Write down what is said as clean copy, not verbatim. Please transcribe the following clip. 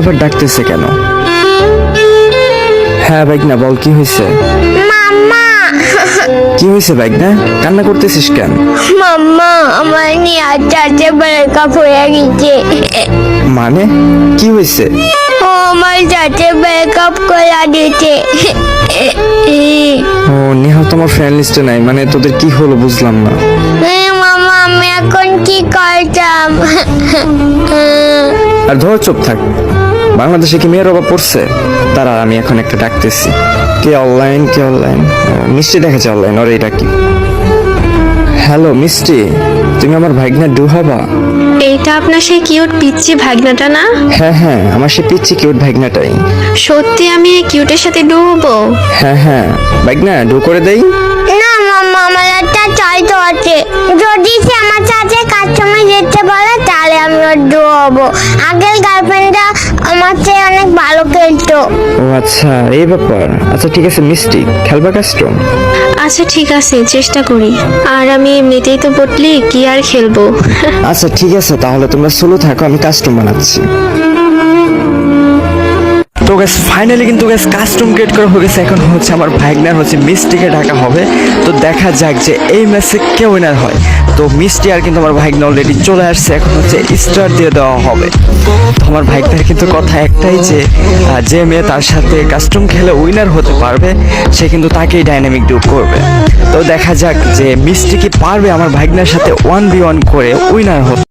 আবার ডাকতেছে কেন? হ্যাঁ বাইকনা বল, কি হয়েছে? মাম্মা কি হয়েছে বাইকনা, কান্না করতেছিস কেন? মাম্মা আমার নিয়ে চাচা ব্রেকআপ হয়ে গেছে। মানে কি হয়েছে? ও আমার চাচা ব্রেকআপ করে দিয়েছে। ও নেহা তোমার ফ্রেন্ড লিস্টে নাই, মানে তোদের কি হলো বুঝলাম না। মামা আমি এখন কি করতাম? আর ধর চুপ থাক, বাংলাদেশে কি মেয়ের অভাব পড়ছে? তারা আমি এখন একটা ডাকতেছি। কে অনলাইন? মিষ্টি দেখেছে অনলাইন, ওর এটা কি? হ্যালো মিষ্টি, তুমি আমার ভাগনা ডু হবা? এইটা আপনার সেই কিউট পিচ্চি ভাগনাটা না? হ্যাঁ আমার সে পিচ্ছি কিউট ভাগনাটাই। সত্যি আমি এই কিউটের সাথে ডুববো? হ্যাঁ ভাগনা ডু করে দেই। না মাম্মা আমার একটা চাইতো আছে, যদি সে আমার সাথে কাস্টমার যেতে বলে তাহলে আমি ওর ডু হবো। আগের গার্লফ্রেন্ডটা আমার চেয়ে অনেক ভালো খেলতো। ও আচ্ছা এই ব্যাপার। আচ্ছা ঠিক আছে মিষ্টি, খেলবা কাস্টম? আচ্ছা ঠিক আছে, চেষ্টা করি। আর আমি এমনিতেই তো বটলি, কি আর খেলবো। আচ্ছা ঠিক আছে, তাহলে তোমরা সোলো থাকো, আমি কাস্টম বানাচ্ছি। তো গ্যাস ফাইনালি কিন্তু গ্যাস কাস্টম ক্রিয়েট করা হয়ে গেছে। এখন হচ্ছে আমার ভাগনার হচ্ছে মিষ্টিকে ডাকা হবে। তো দেখা যাক যে এই ম্যাচে কে উইনার হয়। তো মিষ্টি আর কিন্তু আমার ভাগনা অলরেডি চলে আসছে, এখন হচ্ছে স্টার দিয়ে দেওয়া হবে। তো আমার ভাগনার কিন্তু কথা একটাই যে মেয়ে তার সাথে কাস্টম খেলে উইনার হতে পারবে সে কিন্তু তাকেই ডাইনামিক ডুব করবে। তো দেখা যাক যে মিষ্টি কি পারবে আমার ভাগনার সাথে 1v1 করে উইনার হতে।